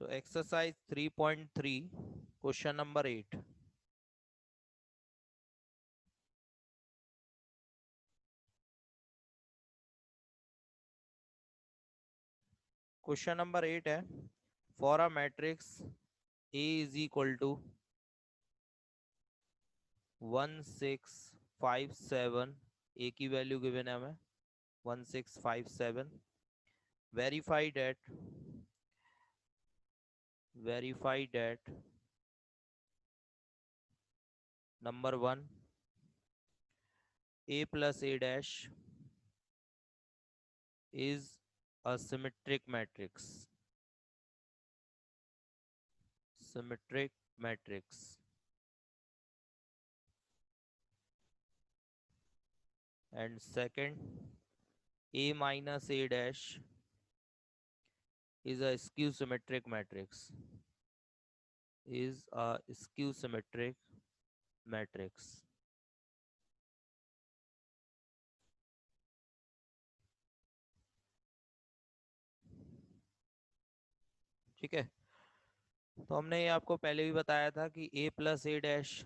तो exercise 3.3 question number 8। Question number 8 है, for a matrix A is equal to 1657, A की value given है हमें 1657। Verify that number 1, a plus a dash is a symmetric matrix, and second, a minus a dash is a skew symmetric matrix, matrix. ठीक है, तो हमने ये आपको पहले भी बताया था कि a plus A dash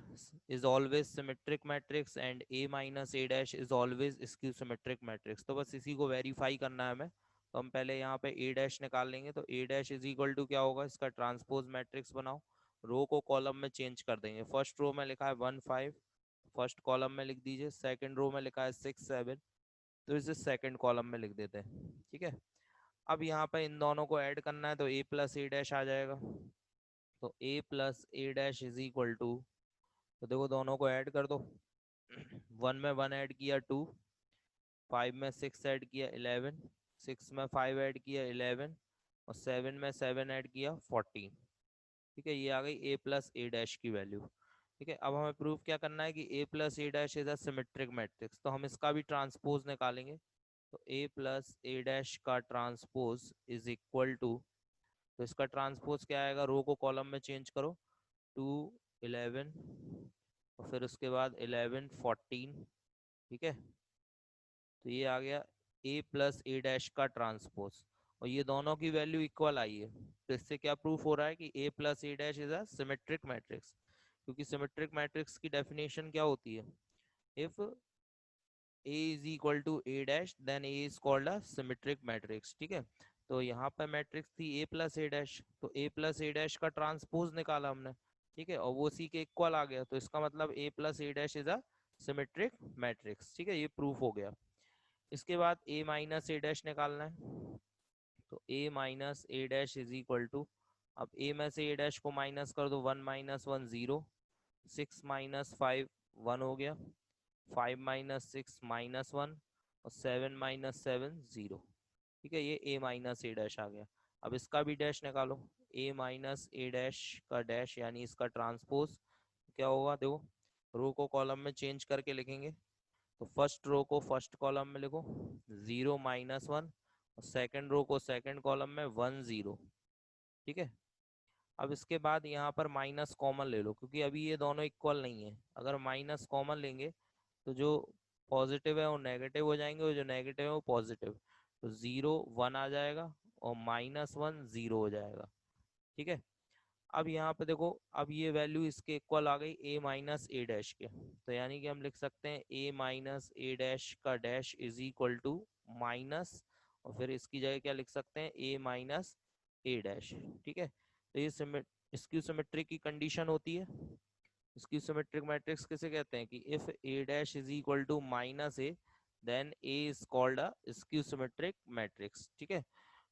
is always symmetric matrix and a minus A dash is always skew symmetric matrix. तो बस इसी को वेरीफाई करना है हमें। तो हम पहले यहाँ पे a डैश निकाल लेंगे। तो a dash is equal to क्या होगा, इसका ट्रांसपोज मैट्रिक्स बनाओ, रो को कॉलम में चेंज कर देंगे। फर्स्ट रो में लिखा है 1 5, फर्स्ट कॉलम में लिख दीजिए। सेकंड रो में लिखा है 6 7, तो इसे सेकंड कॉलम में लिख देते हैं। ठीक है, अब यहाँ पे इन दोनों को ऐड करना है, तो a प्लस ए डैश आ जाएगा। तो a plus A dash is equal to, तो देखो दोनों को ऐड कर दो। 1 में 1 ऐड किया 2, 5 में 6 ऐड किया 11, 6 में 5 ऐड किया 11, और 7 में 7 ऐड किया 14। ठीक है, ये आ गई a प्लस ए डैश की वैल्यू। ठीक है, अब हमें प्रूफ क्या करना है कि a plus A dash is a symmetric matrix. तो हम इसका भी ट्रांसपोज निकालेंगे। तो a प्लस ए डैश का ट्रांसपोज इज इक्वल टू, तो इसका ट्रांसपोज क्या आएगा, रो को कॉलम में चेंज करो, 2 11, और फिर उसके बाद 11 14। ठीक है, तो ये आ गया a प्लस ए डैश का ट्रांसपोज, और ये दोनों की वैल्यू इक्वल आई है। तो इससे क्या प्रूफ हो रहा है कि a plus A dash is a symmetric matrix. क्योंकि सिमेट्रिक मैट्रिक्स की डेफिनेशन क्या होती है, if a is equal to A dash then a is called a symmetric matrix. ठीक है, तो यहाँ पर मैट्रिक्स थी a प्लस ए डैश, तो a प्लस ए डैश का ट्रांसपोज निकाला हमने। ठीक है, और वो सी के इक्वल आ गया, तो इसका मतलब a plus A dash is a symmetric matrix. ठीक है, ये प्रूफ हो गया। इसके बाद a माइनस ए डैश निकालना है। तो a minus A dash is equal to, अब a में से ए डैश को माइनस कर दो, 1 - 1 0, 6 - 5 1 हो गया, 5 - 6 - 1, और 7 - 7 0। ठीक है, ये a माइनस ए डैश आ गया। अब इसका भी डैश निकालो, a माइनस ए डैश का डैश यानी इसका ट्रांसपोज क्या होगा, देखो रो को कॉलम में चेंज करके लिखेंगे। तो फर्स्ट रो को फर्स्ट कॉलम में लिखो 0 - 1, और सेकंड रो को सेकंड कॉलम में 1 0। ठीक है, अब इसके बाद यहाँ पर माइनस कॉमन ले लो, क्योंकि अभी ये दोनों इक्वल नहीं है। अगर माइनस कॉमन लेंगे तो जो पॉजिटिव है वो नेगेटिव हो जाएंगे, और जो नेगेटिव है वो पॉजिटिव। तो 0 1 आ जाएगा, और -1 0 हो जाएगा। ठीक है, अब यहाँ पे देखो, अब ये वैल्यू इसके इक्वल आ गई a माइनस ए डैश के। तो यानी कि हम लिख सकते हैं a माइनस ए डैश का dash is equal to minus, और फिर इसकी जगह क्या लिख सकते हैं, a माइनस ए डैश। ठीक है, तो ये स्क्यू सिमेट्री की कंडीशन होती है। स्क्यू सिमेट्रिक मैट्रिक्स किसे कहते हैं, कि if a dash is equal to minus A, then a is called a skew symmetric matrix. ठीक है,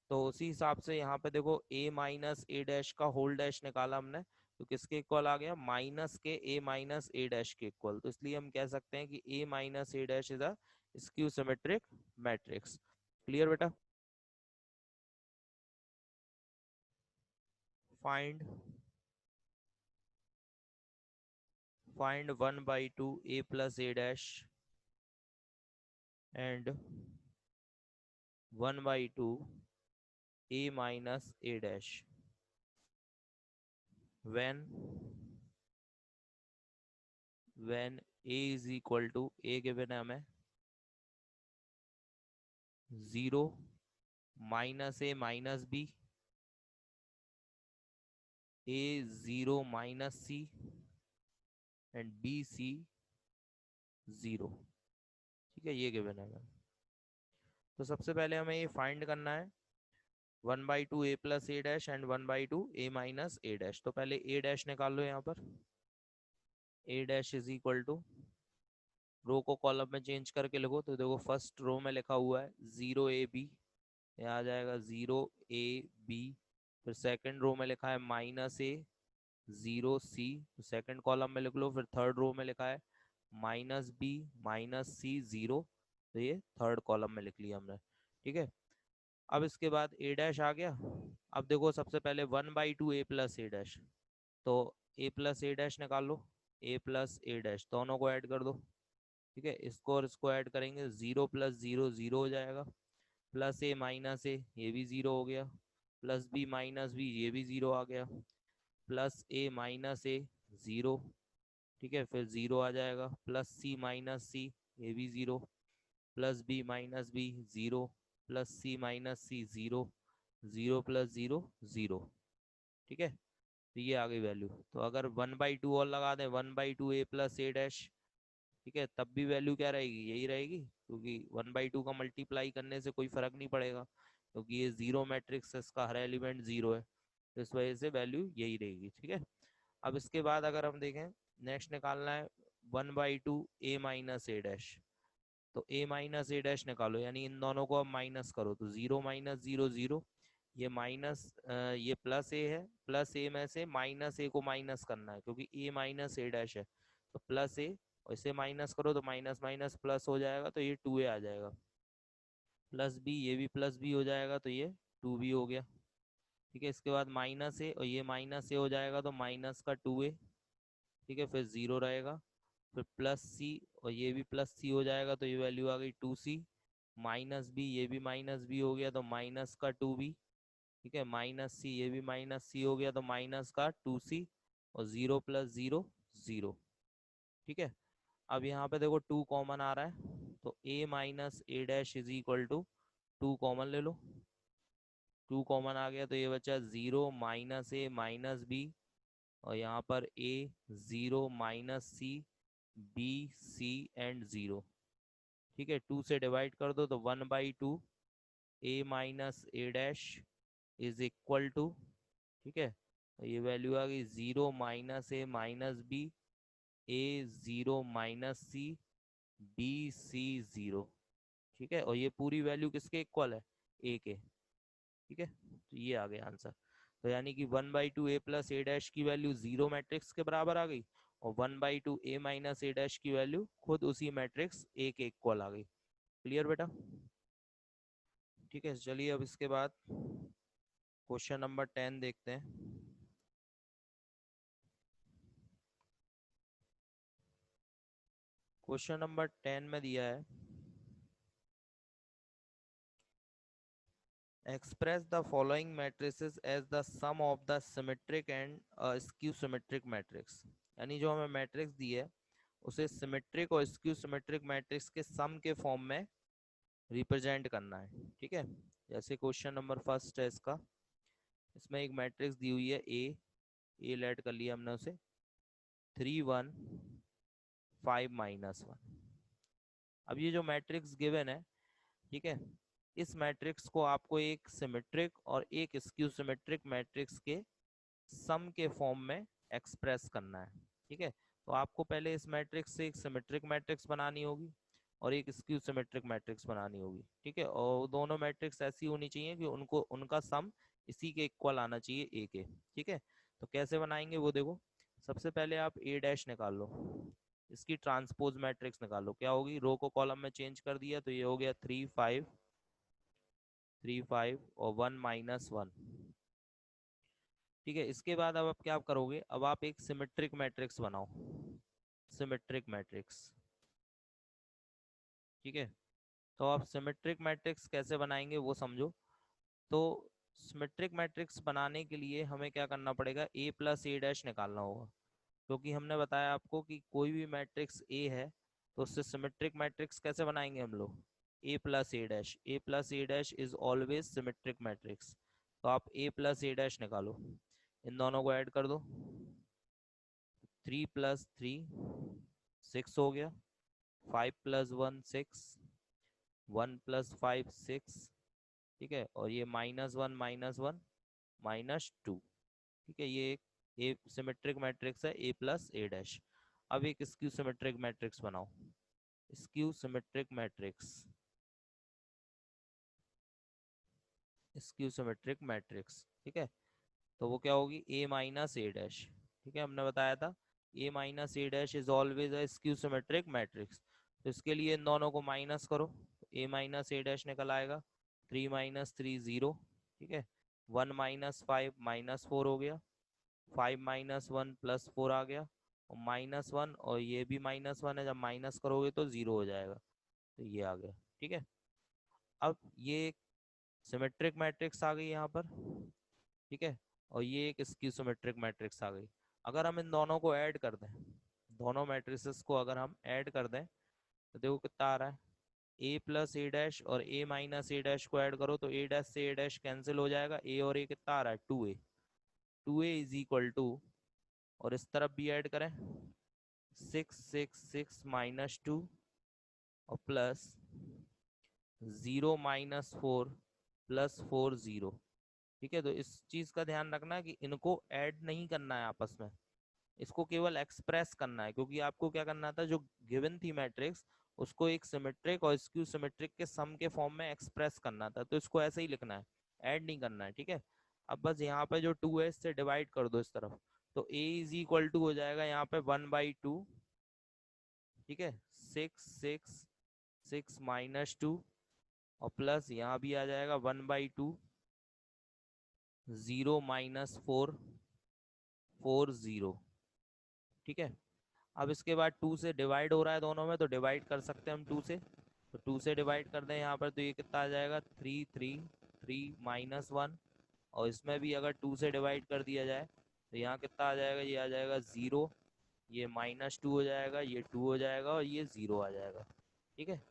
तो उसी हिसाब से यहाँ पे देखो a माइनस ए डैश का होल डैश निकाला हमने, तो किसके इक्वल आ गया, माइनस के a माइनस ए डैश के इक्वल। तो इसलिए हम कह सकते हैं कि a minus A dash is a skew symmetric matrix. Clear बेटा? Find find 1/2 a plus A dash and 1/2 a minus A dash when a is equal to, a given है हमें 0 - a - b A zero minus C and B C zero. ठीक है, ये given है। तो सबसे पहले हमें ये फाइंड करना है 1/2 A plus A dash and 1/2 A minus A dash. तो पहले ए डैश निकाल लो यहाँ पर। A dash is equal to, row को कॉलम में चेंज करके लिखो तो देखो फर्स्ट रो में लिखा हुआ है 0 AB, यहाँ आ जाएगा 0 AB। फिर सेकंड रो में लिखा है -A 0 C, तो सेकंड कॉलम में लिख लो। फिर थर्ड रो में लिखा है -B -C 0, तो ये थर्ड कॉलम में लिख लिया हमने। ठीक है, अब इसके बाद ए डैश आ गया। अब देखो सबसे पहले 1/2 ए प्लस ए डैश, तो ए प्लस ए डैश निकाल लो। ए प्लस ए डैश दोनों को ऐड कर दो। ठीक है, इसको और इसको ऐड करेंगे, 0 + 0 0 हो जाएगा। प्लस ए माइनस ए, ये भी 0 हो गया। प्लस बी माइनस बी, ये भी 0 आ गया। प्लस ए माइनस ए 0। ठीक है, फिर 0 आ जाएगा। प्लस सी माइनस सी, ये भी 0। Plus B minus B 0। Plus C minus C 0। 0 + 0 0। ठीक है, तो ये आ गई वैल्यू। तो अगर 1/2 और लगा दें, 1/2 ए प्लस ए डैश, ठीक है, तब भी वैल्यू क्या रहेगी, यही रहेगी, क्योंकि 1/2 का मल्टीप्लाई करने से कोई फर्क नहीं पड़ेगा, क्योंकि ये जीरो मैट्रिक्स है, इसका हर एलिमेंट 0 है, तो इस वजह से वैल्यू यही रहेगी। ठीक है, अब इसके बाद अगर हम देखें, नेक्स्ट निकालना है 1/2 ए माइनस ए डैश। तो ए माइनस ए डैश निकालो, यानी इन दोनों को अब माइनस करो, तो 0 - 0 0। ये माइनस, ये प्लस ए है, प्लस ए में से माइनस ए को माइनस करना है, क्योंकि ए माइनस ए डैश है, तो प्लस ए, और इसे माइनस करो तो माइनस माइनस प्लस हो जाएगा, तो ये 2a आ जाएगा। प्लस बी, ये भी प्लस बी हो जाएगा, तो ये 2b हो गया। ठीक है, इसके बाद माइनस ए, और ये माइनस ए हो जाएगा, तो माइनस का 2a। ठीक है, फिर 0 रहेगा। फिर प्लस सी, और ये भी प्लस सी हो जाएगा, तो ये वैल्यू आ गई 2c। माइनस बी, ये भी माइनस बी हो गया, तो माइनस का 2b। ठीक है, माइनस सी, ये भी माइनस सी हो गया, तो माइनस का 2c। और 0 + 0 0। ठीक है, अब यहाँ पे देखो 2 कॉमन आ रहा है, तो a minus A dash is equal to 2 common ले लो। 2 कॉमन आ गया, तो ये बचा 0 - a - b, और यहाँ पर a 0 - c b c and 0। ठीक है, 2 से डिवाइड कर दो, तो 1/2 a minus A dash is equal to, ठीक है, तो ये वैल्यू आ गई 0 - a - b a 0 - c b c 0। ठीक है, और ये पूरी वैल्यू किसके इक्वल है, ए के। ठीक है, तो ये आ गया आंसर। तो यानी कि 1/2 ए प्लस ए डैश की वैल्यू 0 मैट्रिक्स के बराबर आ गई, और 1/2 ए माइनस ए डैश की वैल्यू खुद उसी मैट्रिक्स ए के इक्वल आ गई। क्लियर बेटा? ठीक है, चलिए अब इसके बाद क्वेश्चन नंबर 10 देखते हैं। क्वेश्चन नंबर 10 में दिया है, express the following matrices as the sum of the symmetric and skew symmetric matrix। यानी जो हमें मैट्रिक्स दी है उसे सिमेट्रिक और स्क्यू सिमेट्रिक मैट्रिक्स के सम के फॉर्म में रिप्रेजेंट करना है। ठीक है, जैसे क्वेश्चन नंबर फर्स्ट है इसका, इसमें एक मैट्रिक्स दी हुई है ए लेट कर लिया हमने उसे, 3 1 5 -1। अब ये जो मैट्रिक्स गिवन है, ठीक है, इस मैट्रिक्स को आपको एक सिमेट्रिक और एक स्क्यू सिमेट्रिक मैट्रिक्स के सम के फॉर्म में एक्सप्रेस करना है। ठीक है, तो आपको पहले इस मैट्रिक्स से एक सिमेट्रिक मैट्रिक्स बनानी होगी और एक स्क्यू सिमेट्रिक मैट्रिक्स बनानी होगी। ठीक है, और दोनों मैट्रिक्स ऐसी होनी चाहिए कि उनको उनका सम इसी के इक्वल आना चाहिए ए के। ठीक है, तो कैसे बनाएंगे वो देखो। सबसे पहले आप ए डैश निकाल लो, इसकी ट्रांसपोज मैट्रिक्स निकालो, क्या होगी, रो को कॉलम में चेंज कर दिया, तो ये हो गया 3 5 3 5 और 1 -1। ठीक है, इसके बाद अब आप क्या करोगे, अब आप एक सिमेट्रिक मैट्रिक्स बनाओ, सिमेट्रिक मैट्रिक्स। ठीक है, तो आप सिमेट्रिक मैट्रिक्स कैसे बनाएंगे वो समझो। तो सिमेट्रिक मैट्रिक्स बनाने के लिए हमें क्या करना पड़ेगा, ए प्लस ए डैश निकालना होगा, क्योंकि हमने बताया आपको कि कोई भी मैट्रिक्स ए है तो उससे सिमेट्रिक मैट्रिक्स कैसे बनाएंगे हम लोग, A plus A dash. A plus A dash is always symmetric matrix, तो आप ए प्लस ए डैश निकालो। इन दोनों को ऐड कर दो, 3 + 3 6 हो गया, 5 + 1 6, 1 + 5 6, ठीक है। और ये -1 -1 -2, ठीक है। ये एक ए सिमेट्रिक मैट्रिक्स है, A + A'। अब एक स्क्यू सिमेट्रिक मैट्रिक्स बनाओ, skew symmetric matrix, skew symmetric matrix, ठीक है। तो वो क्या होगी, A - A', ठीक है। हमने बताया था A - A' is always a skew symmetric matrix. तो इसके लिए इन दोनों को माइनस करो, A - A' निकल आएगा, 3 - 3 0, ठीक है। 1 - 5 -4 हो गया, 5 - 1 +4 आ गया, और -1, और ये भी -1 है, जब माइनस करोगे तो 0 हो जाएगा, तो ये आ गया, ठीक है। अब ये सिमेट्रिक मैट्रिक्स आ गई यहाँ पर, ठीक है। और ये एक स्क्यू सिमेट्रिक मैट्रिक्स आ गई। अगर हम इन दोनों को ऐड कर दें, दोनों मैट्रिसेस को अगर हम ऐड कर दें, तो देखो कितना आ रहा है, A + A' और A - A' को ऐड करो तो A' से A' कैंसिल हो जाएगा, A और A कितना आ रहा है, 2A, 2A = 2, और इस तरफ भी ऐड करें, 6 6 6 -2 और प्लस 0 -4 +4 0, ठीक है। तो इस चीज का ध्यान रखना कि इनको ऐड नहीं करना है आपस में, इसको केवल एक्सप्रेस करना है, क्योंकि आपको क्या करना था, जो गिवन थी मैट्रिक्स, उसको एक सिमेट्रिक और स्क्यू सिमेट्रिक के सम के फॉर्म में एक्सप्रेस करना था, तो इसको ऐसे ही लिखना है, ऐड नहीं करना है, ठीक है। अब बस यहाँ पे जो 2 है इससे डिवाइड कर दो इस तरफ, तो A = हो जाएगा यहाँ पे 1/2, ठीक है। 6 6 6 -2, और प्लस यहाँ भी आ जाएगा 1/2, 0 -4 4 0, ठीक है। अब इसके बाद 2 से डिवाइड हो रहा है दोनों में, तो डिवाइड कर सकते हैं हम 2 से, तो 2 से डिवाइड कर दें यहाँ पर, तो ये कितना आ जाएगा, 3 3 3 -1, और इसमें भी अगर 2 से डिवाइड कर दिया जाए तो यहाँ कितना आ जाएगा, ये आ जाएगा 0, ये -2 हो जाएगा, ये 2 हो जाएगा, और ये 0 आ जाएगा, ठीक है।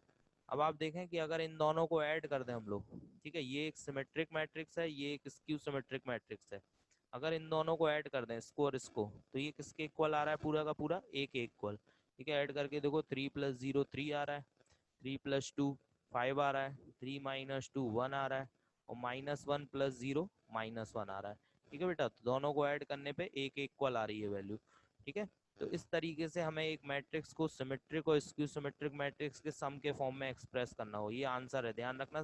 अब आप देखें कि अगर इन दोनों को ऐड कर दें हम लोग, ठीक है, ये एक सिमेट्रिक मैट्रिक्स है, ये एक स्क्यू सिमेट्रिक मैट्रिक्स है। अगर इन दोनों को ऐड कर दें, इसको और इसको, तो ये किसके इक्वल आ रहा है, पूरा का पूरा A के इक्वल, ठीक है। ऐड करके देखो, 3 + 0 3 आ रहा है, 3 + 2 5 आ रहा है, 3 - 2 1 आ रहा है, और -1 + 0 -1 आ रहा है, ठीक है बेटा। तो दोनों को ऐड करने पे A के इक्वल आ रही है वैल्यू, ठीक है। तो इस तरीके से हमें एक मैट्रिक्स को सिमेट्रिक और स्क्यू सिमेट्रिक मैट्रिक्स के सम के फॉर्म में एक्सप्रेस करना हो, ये आंसर है, ध्यान रखना,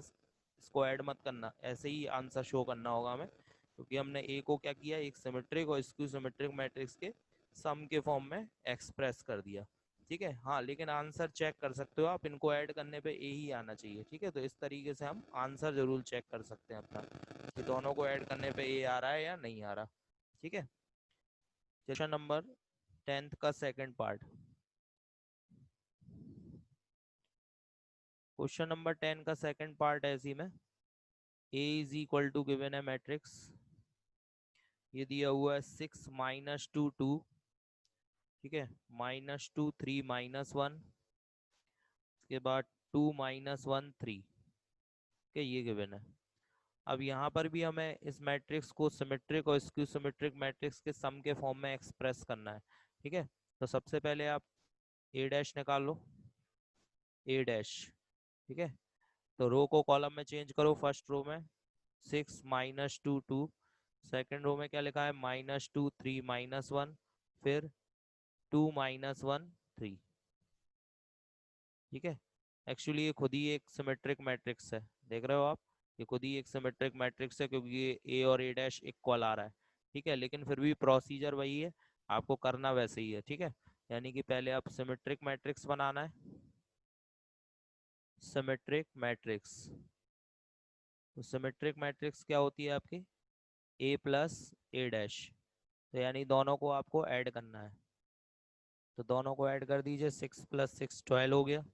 इसको ऐड मत करना, ऐसे ही आंसर शो करना होगा हमें, क्योंकि हमने ए को क्या किया, एक सिमेट्रिक और स्क्यू सिमेट्रिक मैट्रिक्स के सम के फॉर्म में एक्सप्रेस कर दिया, ठीक है। हाँ, लेकिन आंसर चेक कर सकते हो आप, इनको ऐड करने पे ए ही आना चाहिए, ठीक है। तो इस तरीके से हम आंसर जरूर चेक कर सकते हैं अपना, कि दोनों को ऐड करने पे ए आ रहा है या नहीं आ रहा, ठीक है। क्वेश्चन नंबर 10th का सेकंड पार्ट, क्वेश्चन नंबर 10 का सेकंड पार्ट है इसी में। A = गिवन है मैट्रिक्स, ये दिया हुआ है 6 -2 2, ठीक है, -2 3 -1, इसके बाद 2 -1 3, ठीक है, ये गिवन है। अब यहाँ पर भी हमें इस मैट्रिक्स को सिमेट्रिक और स्क्यू सिमेट्रिक मैट्रिक्स के सम के फॉर्म में एक्सप्रेस करना है, ठीक है। तो सबसे पहले आप A' निकाल लो, A', ठीक है। तो रो को कॉलम में चेंज करो, फर्स्ट रो में 6 -2 2, सेकेंड रो में क्या लिखा है, -2 3 -1, फिर 2 -1 3, ठीक है। एक्चुअली ये खुद ही एक सिमेट्रिक मैट्रिक्स है, देख रहे हो आप, ये खुद ही एक सिमेट्रिक मैट्रिक्स है, क्योंकि ये A और A' इक्वल आ रहा है, ठीक है। लेकिन फिर भी प्रोसीजर वही है, आपको करना वैसे ही है, ठीक है। यानी कि पहले आप सिमेट्रिक मैट्रिक्स बनाना है, सिमेट्रिक मैट्रिक्स। तो सिमेट्रिक मैट्रिक्स क्या होती है आपकी, A + A', तो यानी दोनों को आपको ऐड करना है, तो दोनों को ऐड कर दीजिए, 6 + 6 12 हो गया,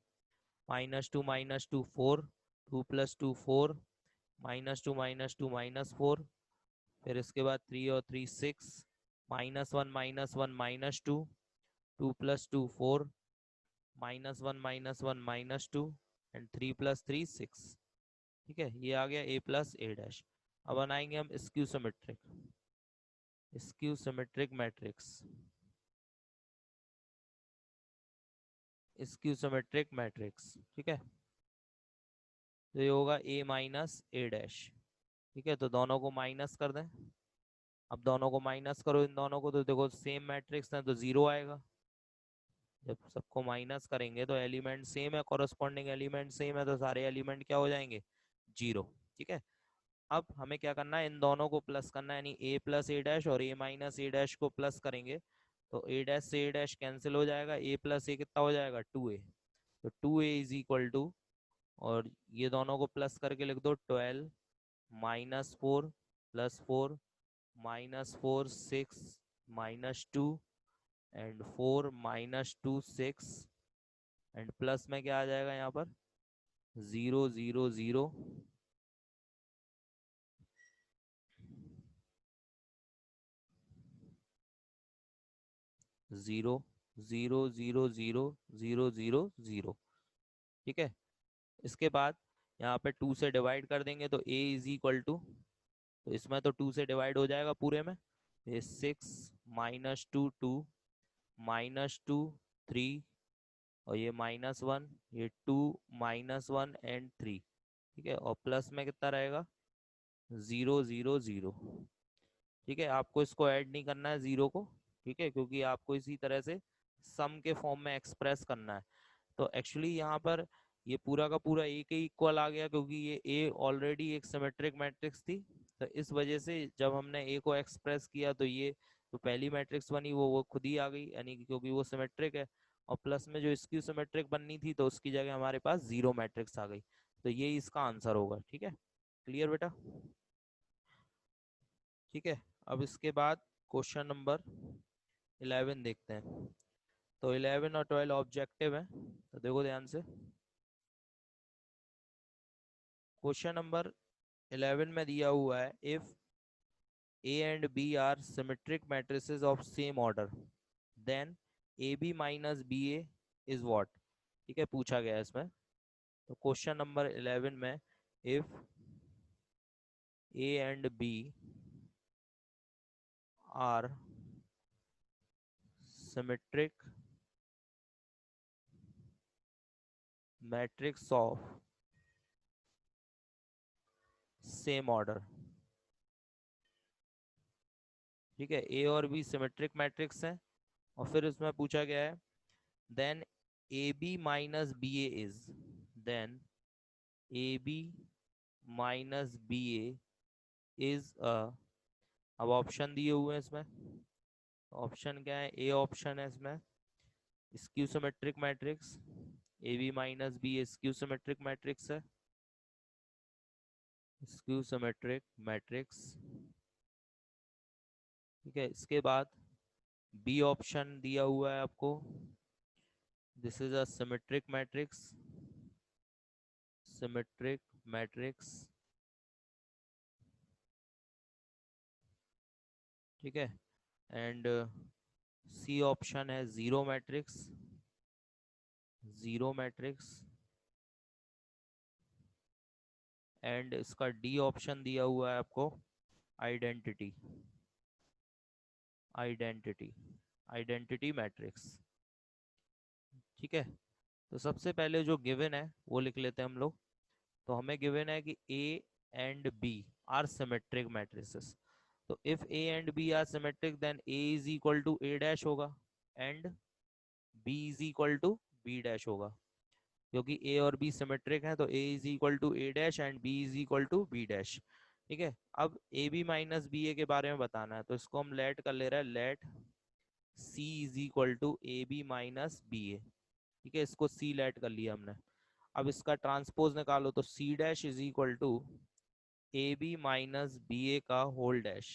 -2 -2 4, 2 + 2 4, -2 -2 -4, फिर इसके बाद 3 और 3 6, -1 -1 -2, 2 + 2 4, -1 -1 -2, एंड 3 + 3 6, ठीक है। ये आ गया A + A'। अब बनाएंगे हम skew symmetric, skew symmetric matrix, skew symmetric matrix, ठीक है। तो ये होगा ए माइनस ए डैश, ठीक है। तो दोनों को माइनस कर दें। अब दोनों को माइनस करो इन दोनों को, तो देखो सेम मैट्रिक्स है तो जीरो आएगा। जब सबको माइनस करेंगे तो एलिमेंट सेम है, कॉरस्पॉन्डिंग एलिमेंट सेम है, तो सारे एलिमेंट क्या हो जाएंगे, जीरो, ठीक है। अब हमें क्या करना है, इन दोनों को प्लस करना है, यानी ए प्लस ए डैश और ए माइनस ए डैश को प्लस करेंगे तो ए डैश से ए डैश कैंसिल हो जाएगा, ए प्लस ए कितना हो जाएगा, 2a। तो 2a इज इक्वल टू, और ये दोनों को प्लस करके लिख दो, 12 minus 4 plus 4 minus 4 6 minus 2 and 4 minus 2 6 and plus में क्या आ जाएगा यहाँ पर, 0 0 0 0 0 0 0 0 0 0, ठीक है। इसके बाद यहाँ पे 2 से डिवाइड कर देंगे तो a इज इक्वल टू, तो इसमें तो 2 से डिवाइड हो जाएगा पूरे में, ये 6 माइनस 2 2 माइनस 2 3 और ये -1, ये 2 -1 एंड 3, ठीक है। और प्लस में कितना रहेगा, 0 0 0, ठीक है। आपको इसको ऐड नहीं करना है जीरो को, ठीक है, क्योंकि आपको इसी तरह से सम के फॉर्म में एक्सप्रेस करना है। तो एक्चुअली यहाँ पर ये पूरा का पूरा ए के इक्वल आ गया, क्योंकि ये ए ऑलरेडी एक सिमेट्रिक मैट्रिक्स थी। तो इस वजह से जब हमने ए को एक्सप्रेस किया तो ये तो पहली मैट्रिक्स बनी वो खुद ही आ गई, यानी कि क्योंकि वो सिमेट्रिक है। और प्लस में जो इसकी सिमेट्रिक बननी थी तो उसकी जगह हमारे पास जीरो मैट्रिक्स आ गई। तो ये इसका आंसर होगा, ठीक है। क्लियर बेटा, ठीक है। अब इसके बाद क्वेश्चन नंबर 11 देखते हैं। तो 11 और 12 ऑब्जेक्टिव है, तो देखो ध्यान से। क्वेश्चन नंबर 11 में दिया हुआ है, if A and B are symmetric matrices of same order then A B minus B A is what, ठीक है, पूछा गया है इसमें। तो क्वेश्चन नंबर 11 में, if A and B are symmetric matrix of same order, ठीक है, ए और बी सिमेट्रिक मैट्रिक्स हैं, और फिर इसमें पूछा गया है then A B minus B A is, then A B minus B A is a, अब ऑप्शन दिए हुए हैं इसमें। ऑप्शन क्या है, ए ऑप्शन है इसमें skew symmetric matrix, A B minus B A skew symmetric matrix है, स्क्यू सिमेट्रिक मैट्रिक्स, ठीक है। इसके बाद बी ऑप्शन दिया हुआ है आपको, this is a symmetric matrix, symmetric matrix, ठीक है। एंड सी ऑप्शन है zero matrix, zero matrix, and इसका डी ऑप्शन दिया हुआ है आपको आइडेंटिटी, आइडेंटिटी, आइडेंटिटी मैट्रिक्स, ठीक है। तो सबसे पहले जो गिवन है वो लिख लेते हैं हम लोग। तो हमें गिवन है कि A and B are symmetric matrices. तो if A and B are symmetric then A is equal to A dash होगा and B is equal to B dash होगा, क्योंकि ए और बी सिमेट्रिक हैं। तो A is equal to A dash and B is equal to B dash, ठीक है। अब A B minus B A के बारे में बताना है, तो इसको हम लेट कर ले रहे हैं, let C is equal to A B minus B A, ठीक है। इसको सी लेट कर लिया हमने। अब इसका ट्रांसपोज निकालो, तो C dash is equal to A B minus B A का होल डैश,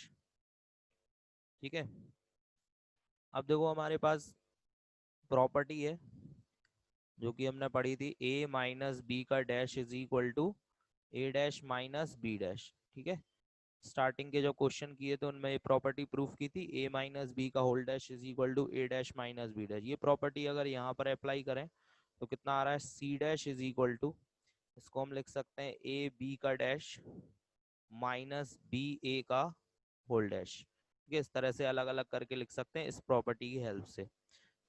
ठीक है। अब देखो हमारे पास प्रॉपर्टी है जो कि हमने पढ़ी थी, ए माइनस बी का dash is equal to A dash minus B dash, ठीक है। स्टार्टिंग के जो क्वेश्चन किए थे उनमें ये प्रॉपर्टी प्रूफ की थी, ए माइनस बी का whole dash is equal to A dash minus B dash. ये प्रॉपर्टी अगर यहाँ पर अप्लाई करें तो कितना आ रहा है, C dash is equal to, इसको हम लिख सकते हैं ए बी का डैश माइनस बी ए का होल डैश, ठीक है, इस तरह से अलग अलग करके लिख सकते हैं इस प्रॉपर्टी की हेल्प से।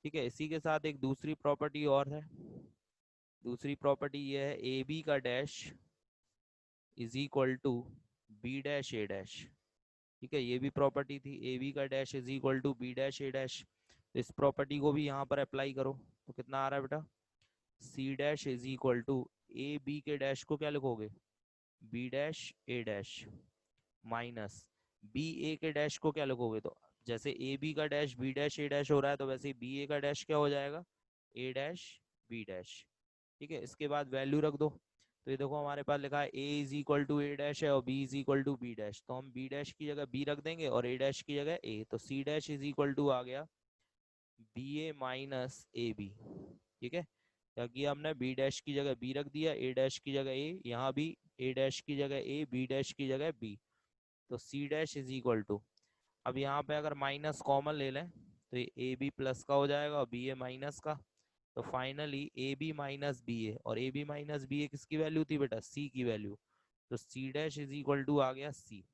ठीक है, इसी के साथ एक दूसरी प्रॉपर्टी और है। दूसरी प्रॉपर्टी ये है ए बी का dash is equal to B dash A dash. ठीक है, ये भी प्रॉपर्टी थी, ए बी का dash is equal to B dash A dash. इस प्रॉपर्टी को भी यहाँ पर अप्लाई करो तो कितना आ रहा है बेटा, C dash is equal to A B के डैश को क्या लिखोगे, B dash A dash, minus B A के डैश को क्या लिखोगे, तो जैसे ए बी का dash B dash A dash हो रहा है तो वैसे बी ए का डैश क्या हो जाएगा, ए डैश बी डैश। ठीक है, इसके बाद वैल्यू रख दो। तो ये देखो हमारे पास लिखा है A is equal to A dash है और B is equal to B dash, तो हम बी डैश की जगह बी रख देंगे और ए डैश की जगह ए, तो C dash is equal to आ गया B A minus A B. ठीक है, क्या किया हमने, बी डैश की जगह बी रख दिया, ए डैश की जगह ए, यहाँ भी ए डैश की जगह ए, बी डैश की जगह बी, तो C dash is equal to, अब यहाँ पे अगर माइनस कॉमन ले लें तो ये ए बी प्लस का हो जाएगा और बी ए माइनस का, तो finally A B minus B A, और A B minus B A किसकी वैल्यू थी बेटा, सी की वैल्यू, तो C dash is equal to आ गया सी,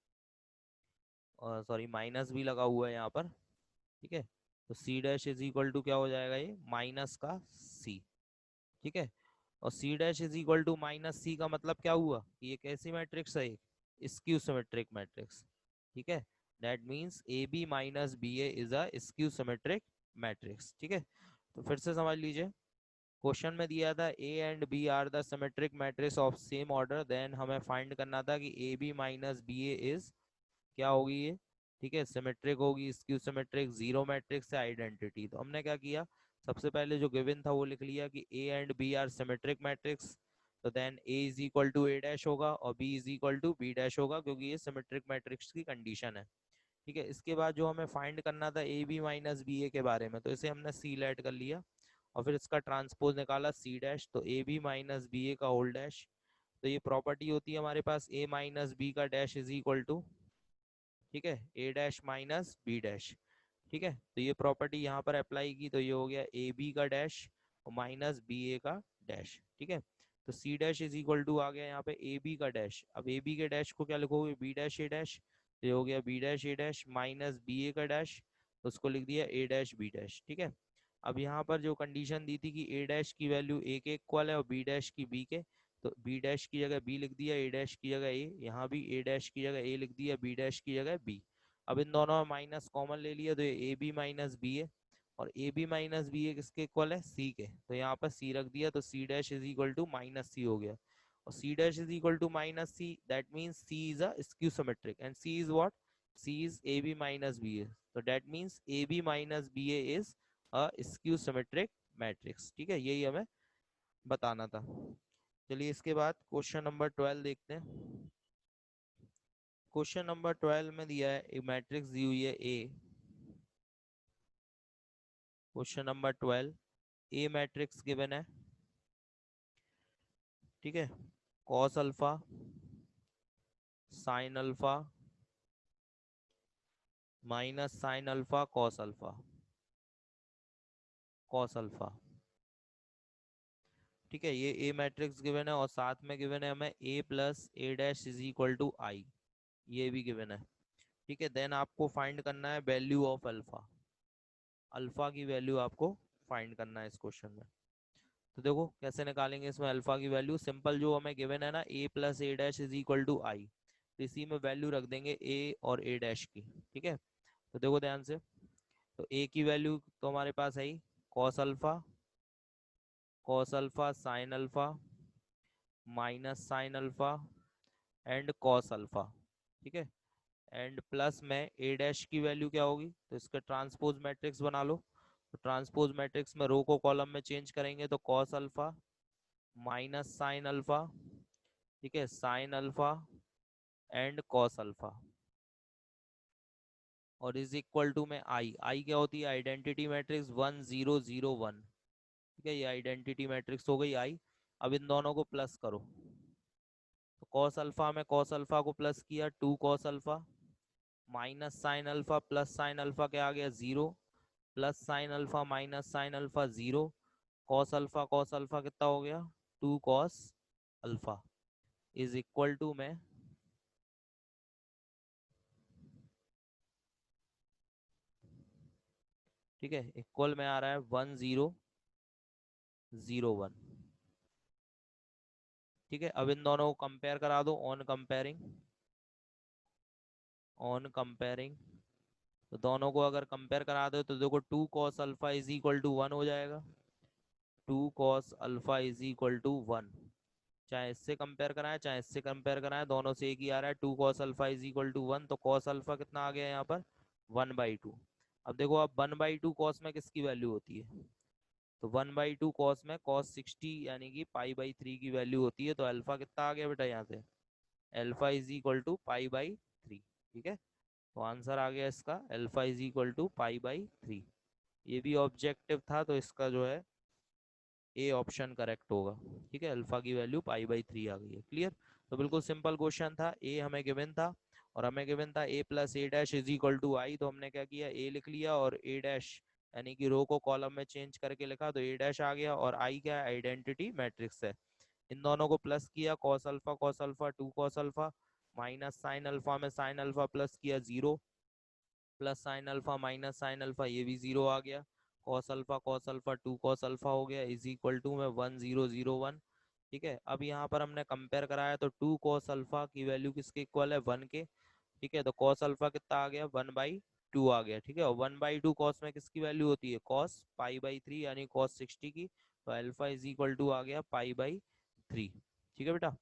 और सॉरी माइनस भी लगा हुआ है यहाँ पर। ठीक है, तो C dash is equal to क्या हो जाएगा, ये माइनस का सी। ठीक है, और C dash is equal to minus C का मतलब क्या हुआ कि ये कैसी मैट्रिक्स है, स्क्यू सिमेट्रिक मैट्रिक्स। ठीक है, that means A B minus B A is a skew symmetric matrix. ठीक है, तो फिर से समझ लीजिए, क्वेश्चन में दिया था A and B are the symmetric matrix of same order, then हमें फाइंड करना था कि A B minus B A is क्या होगी ये, ठीक है, सिमेट्रिक होगी, स्क्यू सिमेट्रिक, जीरो मैट्रिक्स है, आइडेंटिटी। तो हमने क्या किया, सबसे पहले जो गिवन था वो लिख लिया कि A and B are symmetric matrix, तो then A is equal to A dash होगा और B is equal to B dash होगा, क्योंकि ये सिमेट्रिक मैट्रिक्स की कंडीशन है। ठीक है, इसके बाद जो हमें फाइंड करना था ए बी माइनस बी ए के बारे में, तो इसे हमने सी लेट कर लिया और फिर इसका ट्रांसपोज निकाला सी डैश, तो ए बी माइनस बी ए का होल डैश, तो ये प्रॉपर्टी होती है हमारे पास ए माइनस बी का डैश इज इक्वल टू, ठीक है, ए डैश माइनस बी डैश। ठीक है, तो ये प्रॉपर्टी यहाँ पर अप्लाई की तो ये हो गया ए बी का डैश और माइनस बी ए का डैश। ठीक है, तो C dash is equal to आ गया यहाँ पे ए बी का डैश, अब ए बी के डैश को क्या लिखोगे, बी डैश ए डैश, तो ये हो गया B dash A dash minus B A का डैश, तो उसको लिख दिया ए डैश बी डैश। ठीक है, अब यहाँ पर जो कंडीशन दी थी कि ए डैश की वैल्यू ए के इक्वल है और बी डैश की बी के, तो बी डैश की जगह बी लिख दिया, ए डैश की जगह ए, यहाँ भी ए डैश की जगह ए लिख दिया, बी डैश की जगह बी। अब इन दोनों में माइनस कॉमन ले लिया तो ये ए बी माइनस बी है, और ए बी माइनस बी ए किसके इक्वल है, सी के, तो यहाँ पर सी रख दिया, तो C dash is equal to minus C हो गया, और C dash is equal to minus C, that means C is a skew symmetric and C is what, C is A B minus B A, तो that means A B minus B A is a skew symmetric matrix. ठीक है, यही हमें बताना था। चलिए इसके बाद क्वेश्चन नंबर 12 देखते हैं। क्वेश्चन नंबर 12 में दिया है एक मैट्रिक्स दी हुई है ए, क्वेश्चन नंबर 12, ए मैट्रिक्स गिवन है। ठीक है, cos alpha, sine alpha, minus sine alpha, cos alpha, cos alpha. ठीक है, ये ए मैट्रिक्स गिवन है और साथ में गिवन है हमें A plus A dash is equal to I, ये भी गिवन है। ठीक है, देन आपको फाइंड करना है वैल्यू ऑफ अल्फा, अल्फा की वैल्यू आपको फाइंड करना है इस क्वेश्चन में। तो देखो कैसे निकालेंगे इसमें अल्फा की वैल्यू, सिंपल जो हमें गिवन है ना, A plus A dash is equal to I, तो इसी में वैल्यू रख देंगे ए और ए डैश की। ठीक है, तो देखो ध्यान से, तो ए की वैल्यू तो हमारे पास है ही cos alpha, cos alpha sine alpha, minus sine alpha and cos alpha. ठीक है, एंड प्लस में ए डैश की वैल्यू क्या होगी, तो इसका ट्रांसपोज मैट्रिक्स बना लो, तो ट्रांसपोज मैट्रिक्स में रो को कॉलम में चेंज करेंगे तो cos alpha minus sine alpha, ठीक है, sign alpha and cos alpha, और इज इक्वल टू में आई, आई क्या होती है, आइडेंटिटी मैट्रिक्स 1 0 0 1। ठीक है, ये आइडेंटिटी मैट्रिक्स हो गई आई। अब इन दोनों को प्लस करो, तो कॉस अल्फा में कॉस अल्फा को प्लस किया 2 cos alpha, minus sine alpha plus sine alpha क्या आ गया 0, plus sine alpha minus sine alpha 0, cos alpha कितना हो गया 2 cos alpha, is equal to में ठीक है, इक्वल में आ रहा है 1001। ठीक है, अब इन दोनों को कंपेयर करा दो ऑन कंपेयरिंग। तो दोनों को अगर कंपेयर करा दो तो देखो 2 cos alpha is equal to 1 हो जाएगा। 2 cos alpha is equal to 1, चाहे इससे कंपेयर कराएं चाहे इससे कंपेयर कराएं, दोनों से एक ही आ रहा है। 2 cos alpha is equal to 1, तो कॉस अल्फा कितना आ गया यहाँ पर 1/2। अब देखो, अब 1/2 कॉस में किसकी वैल्यू होती है? तो 1/2 कॉस में cos 60 यानी कि पाई/3 की वैल्यू होती है। तो अल्फा कितना आ गया बेटा यहाँ से? अल्फा इज इक्वल टू पाई/3। ठीक है, तो आंसर आ गया इसका अल्फा इज इक्वल टू पाई/3। ये भी ऑब्जेक्टिव था, तो इसका जो है ए ऑप्शन करेक्ट होगा। ठीक है, अल्फा की वैल्यू पाई/3 आ गई है। क्लियर? तो बिल्कुल सिंपल क्वेश्चन था, ए हमें गिवन था और हमें गिवन था A plus A dash is equal to I. तो हमने क्या किया, ए लिख लिया और ए डैश यानी कि रो को कॉलम में चेंज करके लिखा, तो ए डैश आ गया। और आई क्या है? आइडेंटिटी मैट्रिक्स है। इन दोनों को प्लस किया, cos alpha 2 cos alpha minus sine alpha में साइन अल्फा प्लस किया 0, plus sine alpha minus sine alpha, ये भी 0 आ गया। कॉस अल्फा 2 cos अल्फा हो गया इज इक्वल टू में 1001। ठीक है, अब यहाँ पर हमने कंपेयर कराया तो 2 cos अल्फा की वैल्यू किसके इक्वल है? 1 के। ठीक है, तो कॉस अल्फा कितना आ गया? 1/2 आ गया। ठीक है, और 1/2 कॉस में किसकी वैल्यू होती है? कॉस पाई/3 यानी cos 60 की। तो अल्फा इज इक्वल टू आ गया पाई/3। ठीक है बेटा।